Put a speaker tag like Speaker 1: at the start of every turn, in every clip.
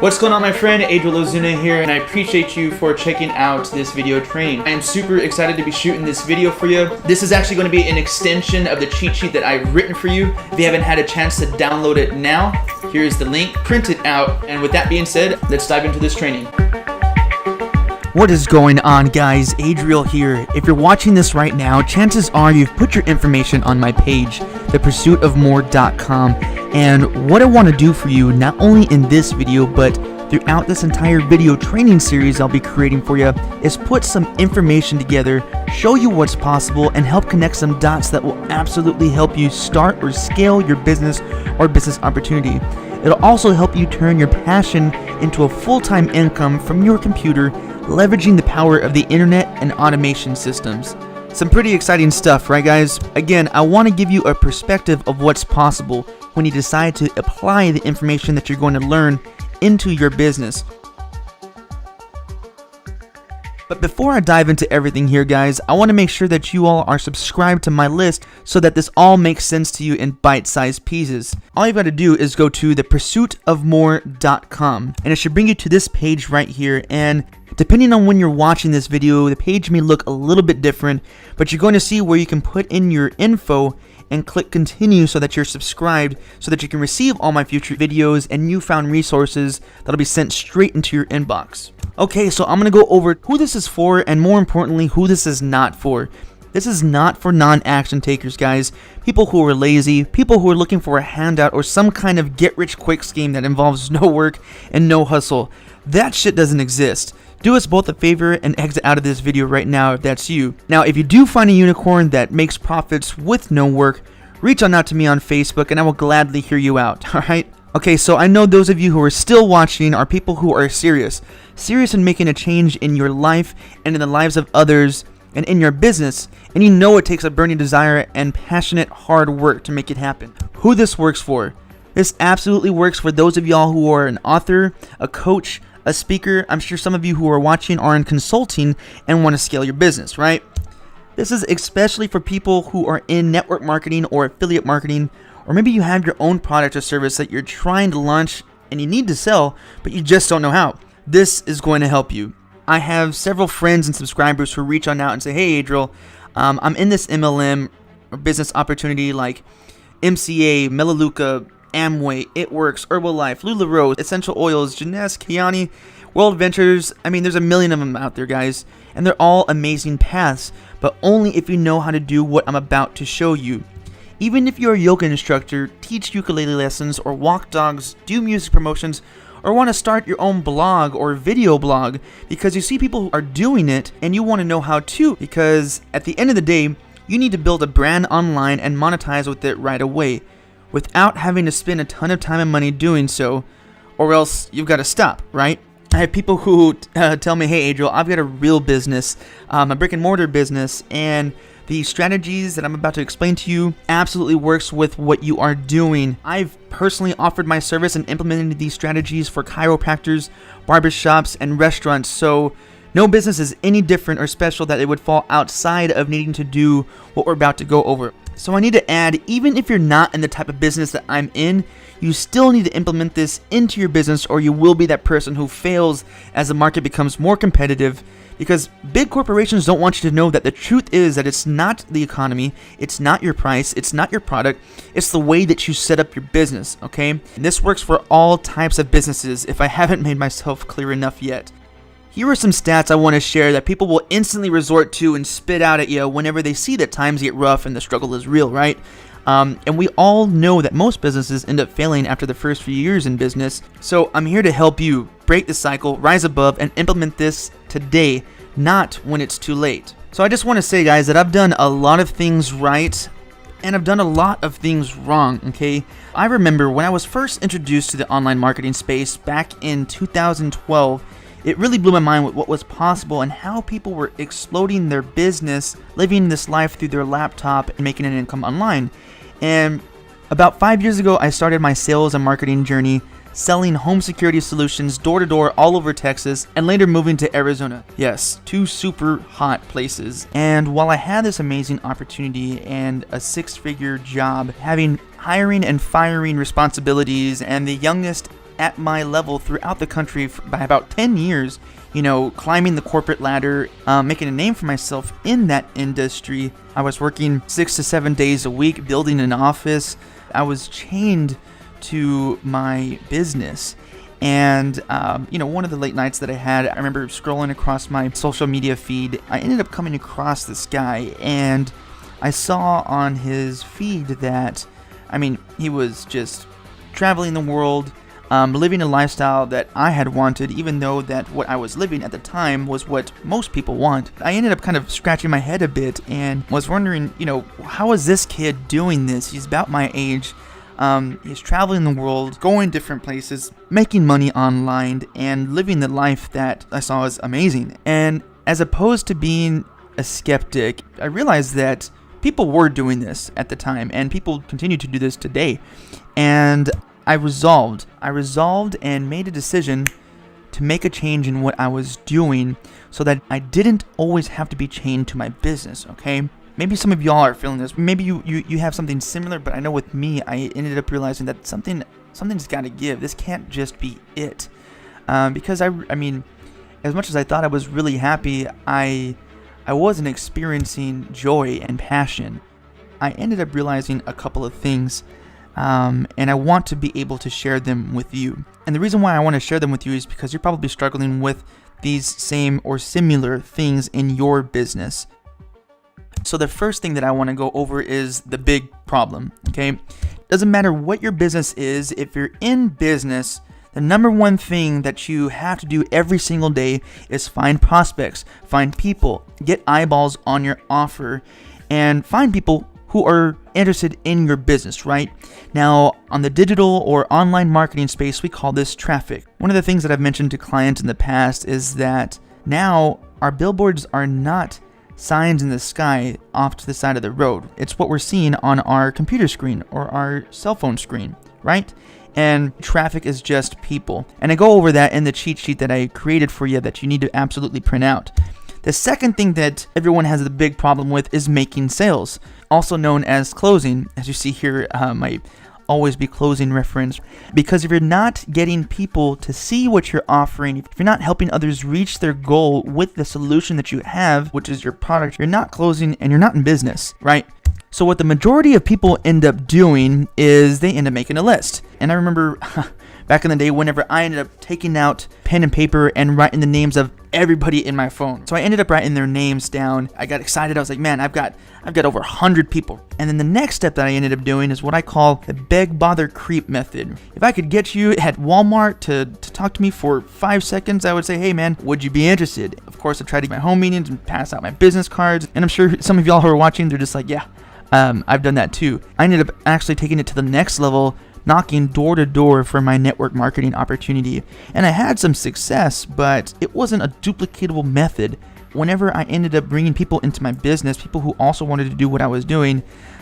Speaker 1: What's going on, my friend? Adriel Ozuna here, and I appreciate you for checking out this video training. I am super excited to be shooting this video for you. This is actually going to be an extension of the cheat sheet that I've written for you. If you haven't had a chance to download it now, here's the link. Print it out, and with that being said, let's dive into this training. What is going on, guys? Adriel here. If you're watching this right now, chances are you've put your information on my page, thepursuitofmore.com. And what I want to do for you, not only in this video, but throughout this entire video training series I'll be creating for you, is put some information together, show you what's possible, and help connect some dots that will absolutely help you start or scale your business or business opportunity. It'll also help you turn your passion into a full-time income from your computer, leveraging the power of the internet and automation systems. Some pretty exciting stuff, right, guys? Again, I want to give you a perspective of what's possible when you decide to apply the information that you're going to learn into your business. But before I dive into everything here, guys, I want to make sure that you all are subscribed to my list so that this all makes sense to you in bite-sized pieces. All you've got to do is go to thepursuitofmore.com, and it should bring you to this page right here. And depending on when you're watching this video, the page may look a little bit different, but you're going to see where you can put in your info and click continue so that you're subscribed, so that you can receive all my future videos and newfound resources that'll be sent straight into your inbox. Okay, so I'm going to go over who this is for, and more importantly, who this is not for. This is not for non-action takers, guys. People who are lazy, people who are looking for a handout or some kind of get-rich-quick scheme that involves no work and no hustle. That shit doesn't exist. Do us both a favor and exit out of this video right now if that's you. Now, if you do find a unicorn that makes profits with no work, reach on out to me on Facebook and I will gladly hear you out, alright? Okay, so I know those of you who are still watching are people who are serious in making a change in your life and in the lives of others and in your business, and you know it takes a burning desire and passionate hard work to make it happen. Who this works for? This absolutely works for those of y'all who are an author, a coach, a speaker. I'm sure some of you who are watching are in consulting and want to scale your business, right? This is especially for people who are in network marketing or affiliate marketing, or maybe you have your own product or service that you're trying to launch and you need to sell, but you just don't know how. This is going to help you. I have several friends and subscribers who reach on out and say, hey, Adriel, I'm in this MLM or business opportunity like MCA, Melaleuca, Amway, It Works, Herbalife, LuLaRoe, Essential Oils, Jeunesse, Kiani, World Ventures. I mean, there's a million of them out there, guys, and they're all amazing paths, but only if you know how to do what I'm about to show you. Even if you're a yoga instructor, teach ukulele lessons, or walk dogs, do music promotions, or want to start your own blog or video blog because you see people who are doing it and you want to know how to, because at the end of the day, you need to build a brand online and monetize with it right away without having to spend a ton of time and money doing so, or else you've got to stop, right? I have people who tell me, hey, Adriel, I've got a real business, a brick and mortar business, and the strategies that I'm about to explain to you absolutely works with what you are doing. I've personally offered my service and implemented these strategies for chiropractors, barbershops, and restaurants, so no business is any different or special that it would fall outside of needing to do what we're about to go over. So I need to add, even if you're not in the type of business that I'm in, you still need to implement this into your business, or you will be that person who fails as the market becomes more competitive, because big corporations don't want you to know that the truth is that it's not the economy, it's not your price, it's not your product, it's the way that you set up your business, okay? And this works for all types of businesses if I haven't made myself clear enough yet. Here are some stats I want to share that people will instantly resort to and spit out at you whenever they see that times get rough and the struggle is real, right? And we all know that most businesses end up failing after the first few years in business. So I'm here to help you break the cycle, rise above, and implement this today, not when it's too late. So I just want to say, guys, that I've done a lot of things right and I've done a lot of things wrong, okay? I remember when I was first introduced to the online marketing space back in 2012, it really blew my mind with what was possible and how people were exploding their business, living this life through their laptop and making an income online. And about 5 years ago, I started my sales and marketing journey selling home security solutions door to door all over Texas, and later moving to Arizona. Yes, two super hot places. And while I had this amazing opportunity and a six-figure job, having hiring and firing responsibilities and the youngest at my level throughout the country by about 10 years, climbing the corporate ladder, making a name for myself in that industry. I was working 6 to 7 days a week, building an office. I was chained to my business. And, one of the late nights that I had, I remember scrolling across my social media feed. I ended up coming across this guy, and I saw on his feed that, he was just traveling the world, living a lifestyle that I had wanted, even though that what I was living at the time was what most people want. I ended up kind of scratching my head a bit and was wondering, how is this kid doing this? He's about my age. He's traveling the world, going different places, making money online, and living the life that I saw as amazing. And as opposed to being a skeptic, I realized that people were doing this at the time, and people continue to do this today. And I resolved and made a decision to make a change in what I was doing so that I didn't always have to be chained to my business, okay? Maybe some of y'all are feeling this. Maybe you have something similar, but I know with me, I ended up realizing that something's got to give. This can't just be it. Because I mean, as much as I thought I was really happy, I wasn't experiencing joy and passion. I ended up realizing a couple of things, and I want to be able to share them with you. And the reason why I want to share them with you is because you're probably struggling with these same or similar things in your business. So the first thing that I want to go over is the big problem, okay? Doesn't matter what your business is, if you're in business, the number one thing that you have to do every single day is find prospects, find people, get eyeballs on your offer, and find people who are interested in your business, right? Now, on the digital or online marketing space, we call this traffic. One of the things that I've mentioned to clients in the past is that now our billboards are not signs in the sky off to the side of the road. It's what we're seeing on our computer screen or our cell phone screen, right? And traffic is just people. And I go over that in the cheat sheet that I created for you that you need to absolutely print out. The second thing that everyone has a big problem with is making sales, also known as closing. As you see here, my always be closing reference, because if you're not getting people to see what you're offering, if you're not helping others reach their goal with the solution that you have, which is your product, you're not closing and you're not in business, right? So what the majority of people end up doing is they end up making a list. And I remember back in the day, whenever I ended up taking out pen and paper and writing the names of everybody in my phone. So I ended up writing their names down. I got excited. I was like, man, I've got over 100 people. And then the next step that I ended up doing is what I call the beg, bother, creep method. If I could get you at Walmart to talk to me for 5 seconds, I would say, hey man, would you be interested? Of course, I tried to get my home meetings and pass out my business cards. And I'm sure some of y'all who are watching, they're just like, yeah, I've done that too. I ended up actually taking it to the next level, knocking door to door for my network marketing opportunity. And I had some success, but it wasn't a duplicatable method. Whenever I ended up bringing people into my business, people who also wanted to do what I was doing,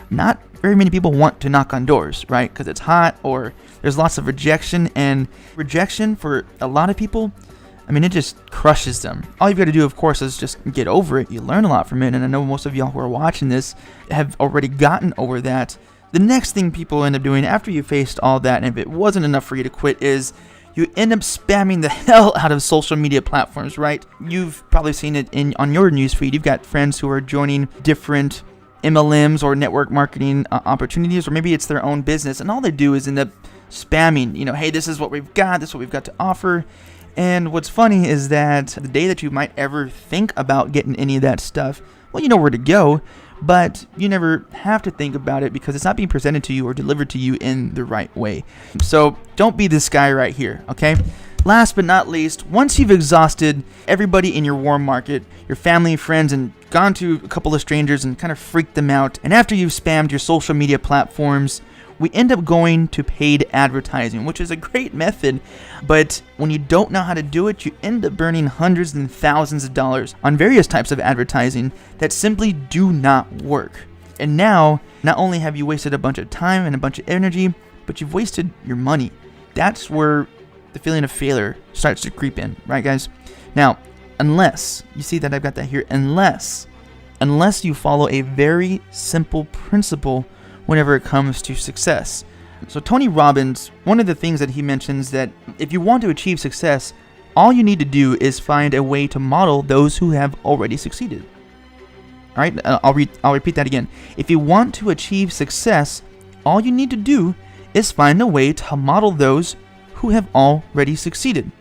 Speaker 1: not very many people want to knock on doors, right? Because it's hot or there's lots of rejection, and rejection for a lot of people, I mean, it just crushes them. All you've got to do, of course, is just get over it. You learn a lot from it, and I know most of y'all who are watching this have already gotten over that. The next thing people end up doing after you faced all that, and if it wasn't enough for you to quit, is you end up spamming the hell out of social media platforms, right? You've probably seen it on your newsfeed. You've got friends who are joining different MLMs or network marketing opportunities, or maybe it's their own business, and all they do is end up spamming, hey, this is what we've got, this is what we've got to offer. And what's funny is that the day that you might ever think about getting any of that stuff, well, you know where to go, but you never have to think about it because it's not being presented to you or delivered to you in the right way. So don't be this guy right here, okay? Last but not least, once you've exhausted everybody in your warm market, your family, friends, and gone to a couple of strangers and kind of freaked them out, and after you've spammed your social media platforms, we end up going to paid advertising, which is a great method, but when you don't know how to do it, you end up burning hundreds and thousands of dollars on various types of advertising that simply do not work. And now, not only have you wasted a bunch of time and a bunch of energy, but you've wasted your money. That's where the feeling of failure starts to creep in, right guys? Now, unless, you see that I've got that here, unless you follow a very simple principle whenever it comes to success. So Tony Robbins, one of the things that he mentions that if you want to achieve success, all you need to do is find a way to model those who have already succeeded. All right, I'll repeat that again. If you want to achieve success, all you need to do is find a way to model those who have already succeeded.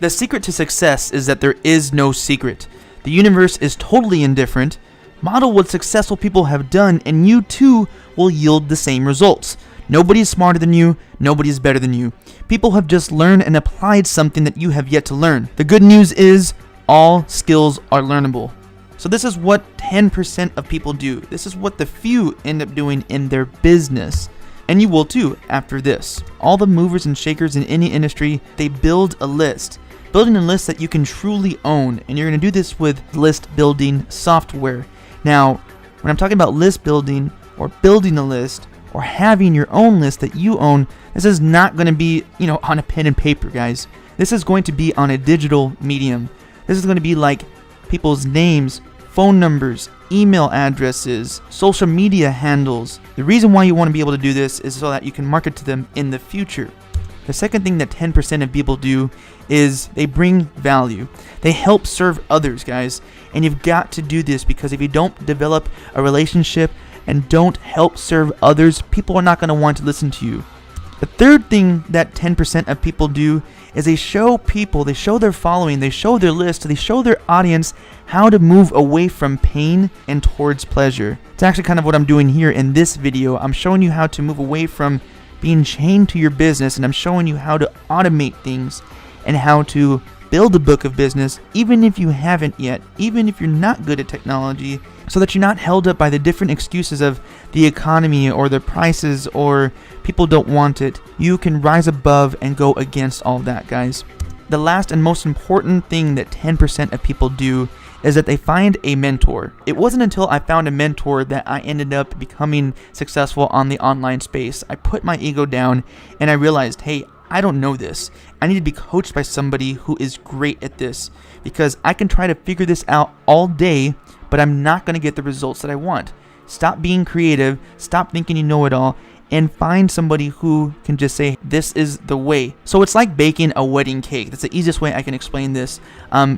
Speaker 1: The secret to success is that there is no secret. The universe is totally indifferent. Model what successful people have done, and you too will yield the same results. Nobody is smarter than you. Nobody is better than you. People have just learned and applied something that you have yet to learn. The good news is all skills are learnable. So this is what 10% of people do. This is what the few end up doing in their business. And you will too after this. All the movers and shakers in any industry, they build a list. Building a list that you can truly own. And you're going to do this with list building software. Now, when I'm talking about list building or building a list or having your own list that you own, this is not going to be, on a pen and paper, guys. This is going to be on a digital medium. This is going to be like people's names, phone numbers, email addresses, social media handles. The reason why you want to be able to do this is so that you can market to them in the future. The second thing that 10% of people do is they bring value. They help serve others, guys. And you've got to do this, because if you don't develop a relationship and don't help serve others, people are not going to want to listen to you. The third thing that 10% of people do is they show their following, they show their list, they show their audience how to move away from pain and towards pleasure. It's actually kind of what I'm doing here in this video. I'm showing you how to move away from being chained to your business, and I'm showing you how to automate things and how to build a book of business, even if you haven't yet, even if you're not good at technology, so that you're not held up by the different excuses of the economy or the prices or people don't want it. You can rise above and go against all of that, guys. The last and most important thing that 10% of people do is that they find a mentor. It wasn't until I found a mentor that I ended up becoming successful on the online space. I put my ego down and I realized, hey, I don't know this. I need to be coached by somebody who is great at this, because I can try to figure this out all day, but I'm not going to get the results that I want. Stop being creative, stop thinking you know it all, and find somebody who can just say, this is the way. So it's like baking a wedding cake. That's the easiest way I can explain this.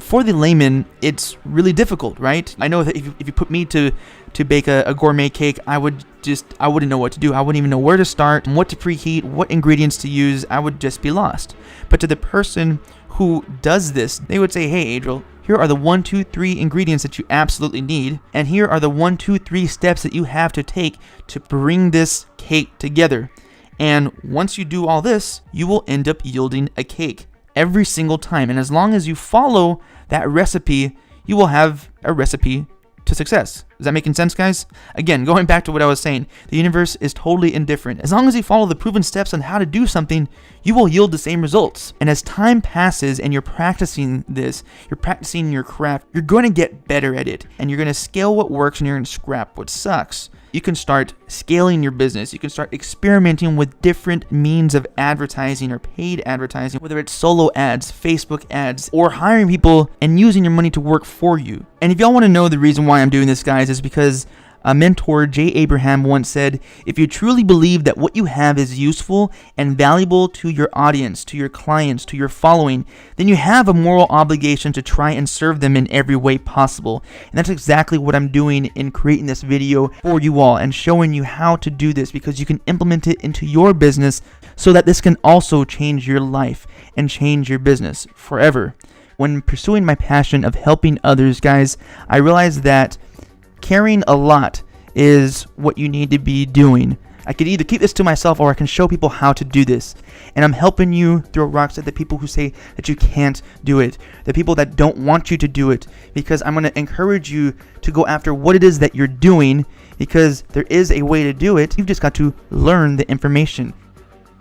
Speaker 1: For the layman, it's really difficult, right? I know that if you put me to bake a gourmet cake, I wouldn't know what to do. I wouldn't even know where to start, what to preheat, what ingredients to use. I would just be lost. But to the person who does this, they would say, hey, Adriel, here are the 1, 2, 3 ingredients that you absolutely need, and here are the 1, 2, 3 steps that you have to take to bring this cake together. And once you do all this, you will end up yielding a cake every single time. And as long as you follow that recipe, you will have a recipe to success. Is that making sense, guys? Again, going back to what I was saying, the universe is totally indifferent. As long as you follow the proven steps on how to do something, you will yield the same results. And as time passes and you're practicing this, you're practicing your craft, you're going to get better at it. And you're going to scale what works and you're going to scrap what sucks. You can start scaling your business. You can start experimenting with different means of advertising or paid advertising, whether it's solo ads, Facebook ads, or hiring people and using your money to work for you. And if y'all want to know the reason why I'm doing this, guys, is because a mentor, Jay Abraham, once said, if you truly believe that what you have is useful and valuable to your audience, to your clients, to your following, then you have a moral obligation to try and serve them in every way possible. And that's exactly what I'm doing in creating this video for you all and showing you how to do this, because you can implement it into your business so that this can also change your life and change your business forever. When pursuing my passion of helping others, guys, I realized that caring a lot is what you need to be doing. I could either keep this to myself or I can show people how to do this. And I'm helping you throw rocks at the people who say that you can't do it, the people that don't want you to do it, because I'm going to encourage you to go after what it is that you're doing, because there is a way to do it. You've just got to learn the information.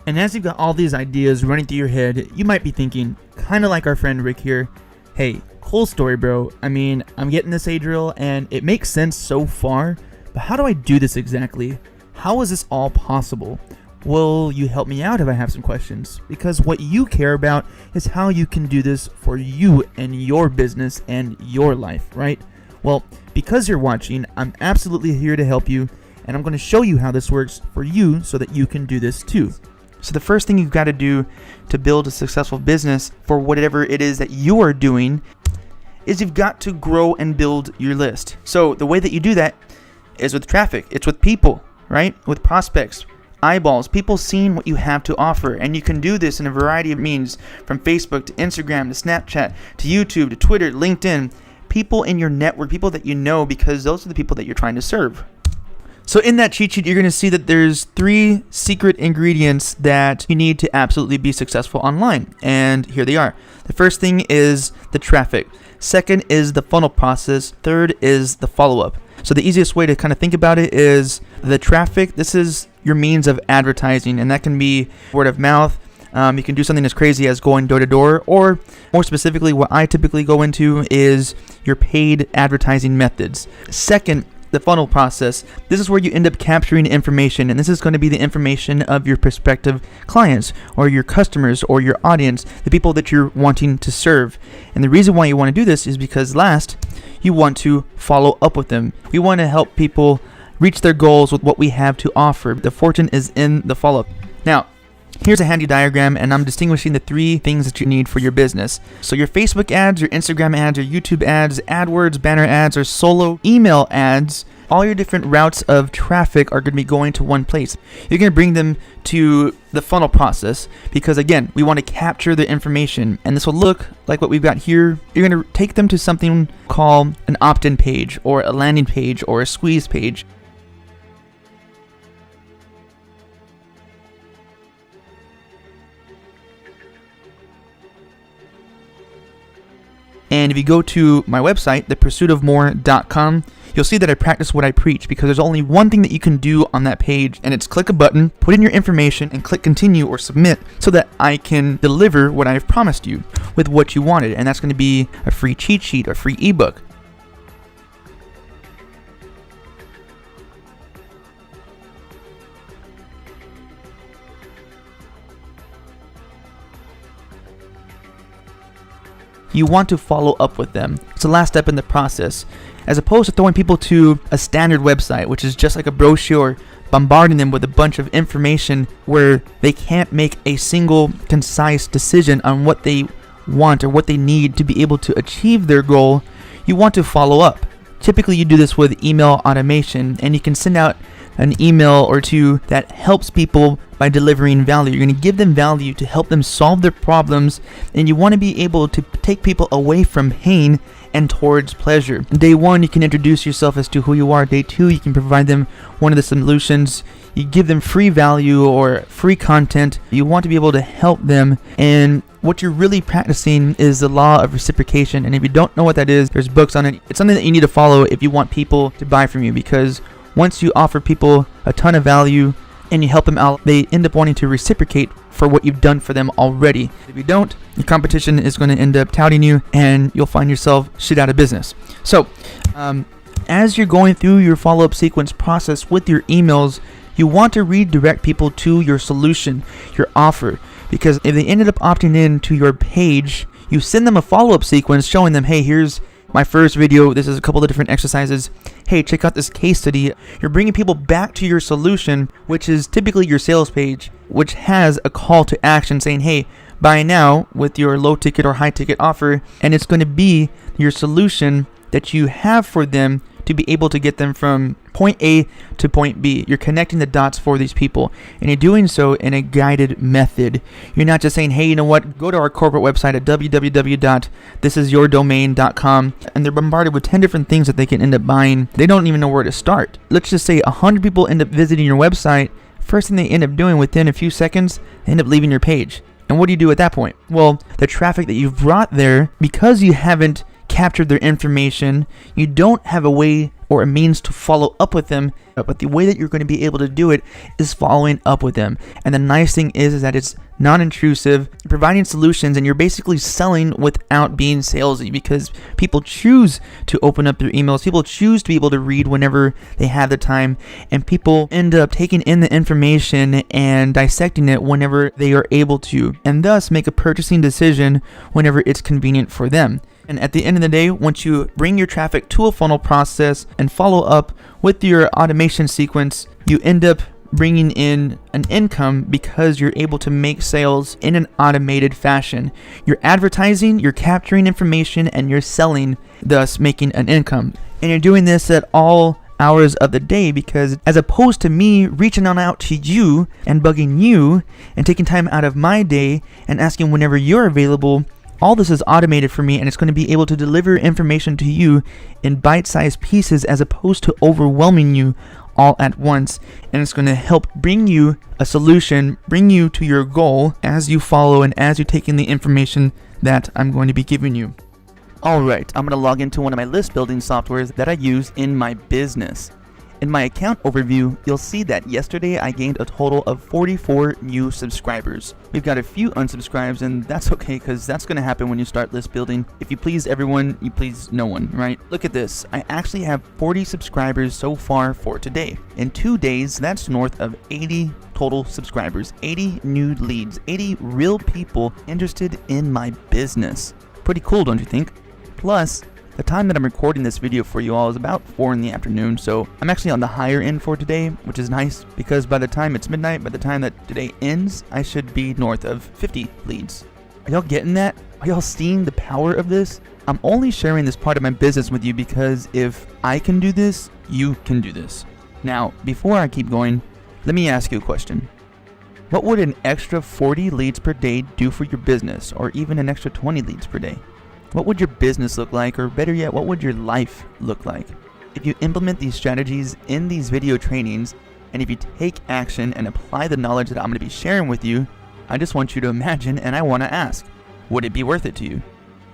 Speaker 1: And as you've got all these ideas running through your head, you might be thinking, kind of like our friend Rick here, hey, cool story, bro. I mean, I'm getting this Adriel and it makes sense so far, but how do I do this exactly? How is this all possible? Will you help me out if I have some questions? Because what you care about is how you can do this for you and your business and your life, right? Well, because you're watching, I'm absolutely here to help you. And I'm going to show you how this works for you so that you can do this too. So the first thing you've got to do to build a successful business for whatever it is that you are doing is you've got to grow and build your list. So the way that you do that is with traffic. It's with people, right? With prospects, eyeballs, people seeing what you have to offer. And you can do this in a variety of means, from Facebook to Instagram to Snapchat to YouTube to Twitter, LinkedIn, people in your network, people that you know, because those are the people that you're trying to serve. So in that cheat sheet, you're going to see that there's 3 secret ingredients that you need to absolutely be successful online. And here they are. The first thing is the traffic. Second is the funnel process. Third is the follow-up. So the easiest way to kind of think about it is the traffic. This is your means of advertising, and that can be word of mouth. You can do something as crazy as going door to door, or more specifically, what I typically go into is your paid advertising methods. Second, the funnel process. This is where you end up capturing information, and this is going to be the information of your prospective clients or your customers or your audience, the people that you're wanting to serve. And the reason why you want to do this is because last, you want to follow up with them. We want to help people reach their goals with what we have to offer. The fortune is in the follow-up. Now, here's a handy diagram, and I'm distinguishing the 3 things that you need for your business. So your Facebook ads, your Instagram ads, your YouTube ads, AdWords, banner ads, or solo email ads, all your different routes of traffic are going to be going to one place. You're going to bring them to the funnel process because, again, we want to capture the information, and this will look like what we've got here. You're going to take them to something called an opt-in page or a landing page or a squeeze page. And if you go to my website, thepursuitofmore.com, you'll see that I practice what I preach, because there's only one thing that you can do on that page, and it's click a button, put in your information, and click continue or submit so that I can deliver what I've promised you with what you wanted. And that's going to be a free cheat sheet, a free ebook. You want to follow up with them. It's the last step in the process. As opposed to throwing people to a standard website, which is just like a brochure, bombarding them with a bunch of information where they can't make a single concise decision on what they want or what they need to be able to achieve their goal, you want to follow up. Typically you do this with email automation, and you can send out an email or two that helps people by delivering value. You're going to give them value to help them solve their problems, and you want to be able to take people away from pain and towards pleasure. Day 1, you can introduce yourself as to who you are. Day 2, you can provide them one of the solutions. You give them free value or free content. You want to be able to help them, and what you're really practicing is the law of reciprocation. And if you don't know what that is, there's books on it. It's something that you need to follow if you want people to buy from you, because once you offer people a ton of value and you help them out, they end up wanting to reciprocate for what you've done for them already. If you don't, your competition is going to end up touting you, and you'll find yourself shit out of business. So, as you're going through your follow-up sequence process with your emails, you want to redirect people to your solution, your offer, because if they ended up opting in to your page, you send them a follow-up sequence showing them, hey, here's my first video, this is a couple of different exercises, hey, check out this case study. You're bringing people back to your solution, which is typically your sales page, which has a call to action saying, hey, buy now with your low ticket or high ticket offer, and it's going to be your solution that you have for them to be able to get them from point A to point B. You're connecting the dots for these people, and you're doing so in a guided method. You're not just saying, hey, you know what, go to our corporate website at www.thisisyourdomain.com, and they're bombarded with 10 different things that they can end up buying. They don't even know where to start. Let's just say 100 people end up visiting your website. First thing they end up doing within a few seconds, they end up leaving your page. And what do you do at that point? Well, the traffic that you've brought there, because you haven't captured their information, you don't have a way or a means to follow up with them, but the way that you're going to be able to do it is following up with them. And the nice thing is that it's non-intrusive, providing solutions, and you're basically selling without being salesy, because people choose to open up their emails, people choose to be able to read whenever they have the time, and people end up taking in the information and dissecting it whenever they are able to, and thus make a purchasing decision whenever it's convenient for them. And at the end of the day, once you bring your traffic to a funnel process and follow up with your automation sequence, you end up bringing in an income because you're able to make sales in an automated fashion. You're advertising, you're capturing information, and you're selling, thus making an income. And you're doing this at all hours of the day, because as opposed to me reaching on out to you and bugging you and taking time out of my day and asking whenever you're available, all this is automated for me, and it's going to be able to deliver information to you in bite-sized pieces as opposed to overwhelming you all at once. And it's going to help bring you a solution, bring you to your goal as you follow and as you take in the information that I'm going to be giving you. Alright, I'm going to log into one of my list building softwares that I use in my business. In my account overview, you'll see that yesterday I gained a total of 44 new subscribers. We've got a few unsubscribes, and that's okay, because that's going to happen when you start list building. If you please everyone, you please no one, right? Look at this. I actually have 40 subscribers so far for today. In 2 days, that's north of 80 total subscribers, 80 new leads, 80 real people interested in my business. Pretty cool, don't you think? Plus, the time that I'm recording this video for you all is about 4 in the afternoon, so I'm actually on the higher end for today, which is nice, because by the time it's midnight, by the time that today ends, I should be north of 50 leads. Are y'all getting that? Are y'all seeing the power of this? I'm only sharing this part of my business with you because if I can do this, you can do this. Now, before I keep going, let me ask you a question. What would an extra 40 leads per day do for your business, or even an extra 20 leads per day? What would your business look like, or better yet, what would your life look like? If you implement these strategies in these video trainings, and if you take action and apply the knowledge that I'm going to be sharing with you, I just want you to imagine, and I want to ask, would it be worth it to you?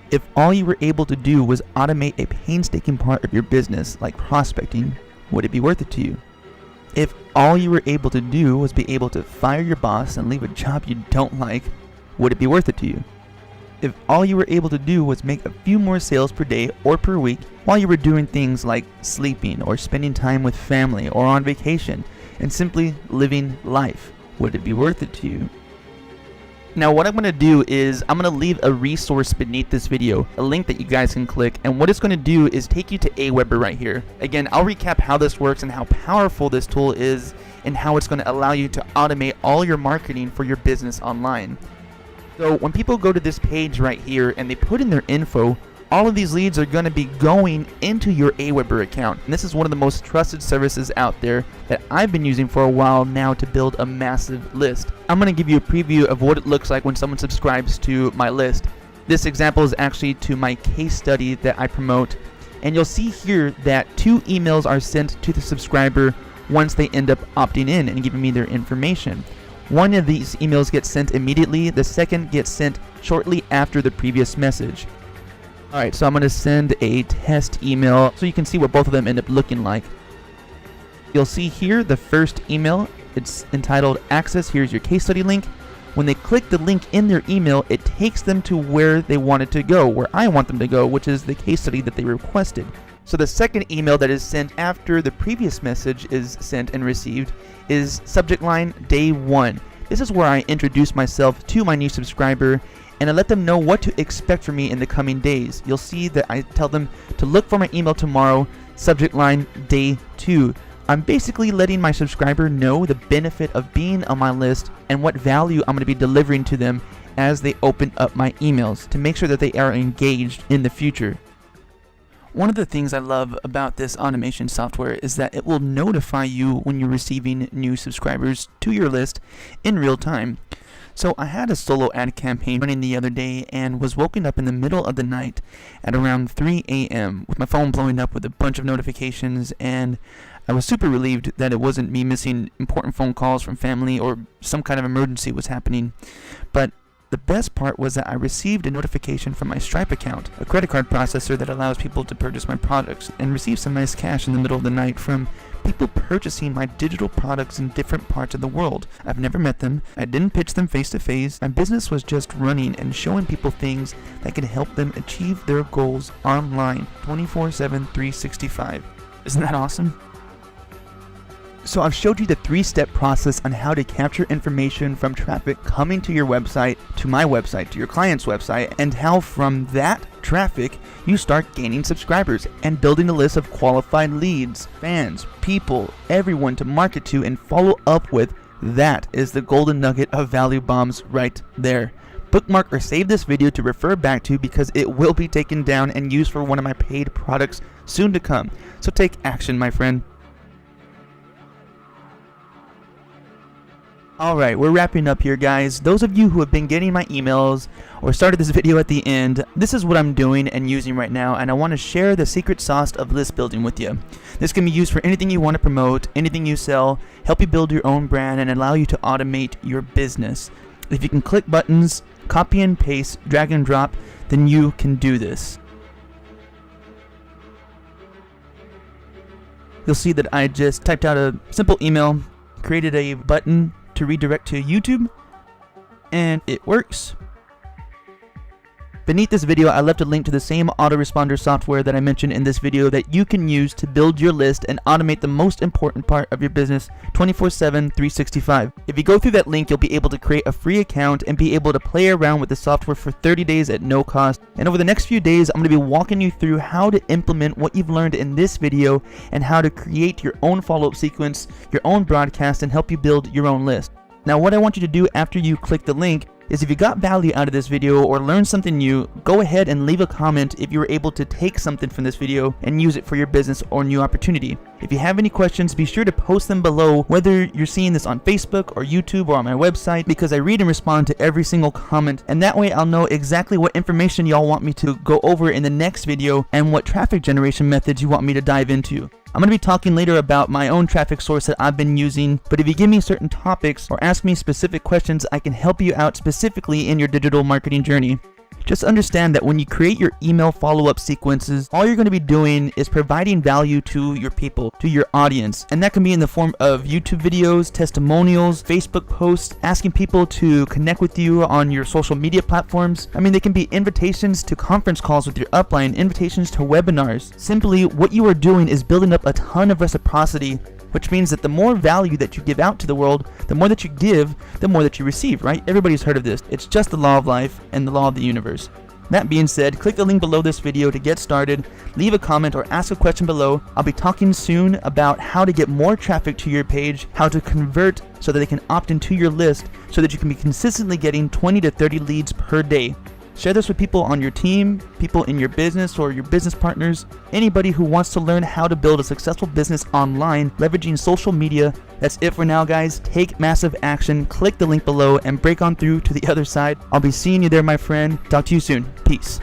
Speaker 1: If all you were able to do was automate a painstaking part of your business, like prospecting, would it be worth it to you? If all you were able to do was be able to fire your boss and leave a job you don't like, would it be worth it to you? If all you were able to do was make a few more sales per day or per week while you were doing things like sleeping or spending time with family or on vacation and simply living life, would it be worth it to you? Now what I'm going to do is I'm going to leave a resource beneath this video, a link that you guys can click, and what it's going to do is take you to Aweber right here. Again, I'll recap how this works and how powerful this tool is and how it's going to allow you to automate all your marketing for your business online. So when people go to this page right here and they put in their info, all of these leads are going to be going into your Aweber account. And this is one of the most trusted services out there that I've been using for a while now to build a massive list. I'm going to give you a preview of what it looks like when someone subscribes to my list. This example is actually to my case study that I promote. And you'll see here that 2 emails are sent to the subscriber once they end up opting in and giving me their information. One of these emails gets sent immediately, the second gets sent shortly after the previous message. Alright, so I'm going to send a test email so you can see what both of them end up looking like. You'll see here the first email, it's entitled Access, here's your case study link. When they click the link in their email, it takes them to where they wanted to go, where I want them to go, which is the case study that they requested. So the second email that is sent after the previous message is sent and received is subject line Day 1. This is where I introduce myself to my new subscriber and I let them know what to expect from me in the coming days. You'll see that I tell them to look for my email tomorrow, subject line Day 2. I'm basically letting my subscriber know the benefit of being on my list and what value I'm going to be delivering to them as they open up my emails to make sure that they are engaged in the future. One of the things I love about this automation software is that it will notify you when you're receiving new subscribers to your list in real time. So I had a solo ad campaign running the other day and was woken up in the middle of the night at around 3 a.m. with my phone blowing up with a bunch of notifications, and I was super relieved that it wasn't me missing important phone calls from family or some kind of emergency was happening. But the best part was that I received a notification from my Stripe account, a credit card processor that allows people to purchase my products, and received some nice cash in the middle of the night from people purchasing my digital products in different parts of the world. I've never met them, I didn't pitch them face to face, my business was just running and showing people things that could help them achieve their goals online 24/7, 365. Isn't that awesome? So I've showed you the 3-step process on how to capture information from traffic coming to your website, to my website, to your client's website, and how from that traffic you start gaining subscribers and building a list of qualified leads, fans, people, everyone to market to and follow up with. That is the golden nugget of value bombs right there. Bookmark or save this video to refer back to because it will be taken down and used for one of my paid products soon to come. So take action, my friend. Alright, we're wrapping up here, guys. Those of you who have been getting my emails or started this video at the end, this is what I'm doing and using right now, and I want to share the secret sauce of list building with you. This can be used for anything you want to promote, anything you sell, help you build your own brand, and allow you to automate your business. If you can click buttons, copy and paste, drag and drop, then you can do this. You'll see that I just typed out a simple email, created a button to redirect to YouTube, and it works. Beneath this video, I left a link to the same autoresponder software that I mentioned in this video that you can use to build your list and automate the most important part of your business 24/7, 365. If you go through that link, you'll be able to create a free account and be able to play around with the software for 30 days at no cost. And over the next few days, I'm going to be walking you through how to implement what you've learned in this video and how to create your own follow-up sequence, your own broadcast, and help you build your own list. Now, what I want you to do after you click the link is if you got value out of this video or learned something new, go ahead and leave a comment if you were able to take something from this video and use it for your business or new opportunity. If you have any questions, be sure to post them below, whether you're seeing this on Facebook or YouTube or on my website, because I read and respond to every single comment, and that way I'll know exactly what information y'all want me to go over in the next video and what traffic generation methods you want me to dive into. I'm going to be talking later about my own traffic source that I've been using, but if you give me certain topics or ask me specific questions, I can help you out specifically in your digital marketing journey. Just understand that when you create your email follow-up sequences, all you're going to be doing is providing value to your people, to your audience. And that can be in the form of YouTube videos, testimonials, Facebook posts, asking people to connect with you on your social media platforms. I mean, they can be invitations to conference calls with your upline, invitations to webinars. Simply, what you are doing is building up a ton of reciprocity, which means that the more value that you give out to the world, the more that you give, the more that you receive, right? Everybody's heard of this. It's just the law of life and the law of the universe. That being said, click the link below this video to get started, leave a comment or ask a question below. I'll be talking soon about how to get more traffic to your page, how to convert so that they can opt into your list so that you can be consistently getting 20 to 30 leads per day. Share this with people on your team, people in your business or your business partners, anybody who wants to learn how to build a successful business online, leveraging social media. That's it for now, guys. Take massive action, click the link below, and break on through to the other side. I'll be seeing you there, my friend. Talk to you soon. Peace.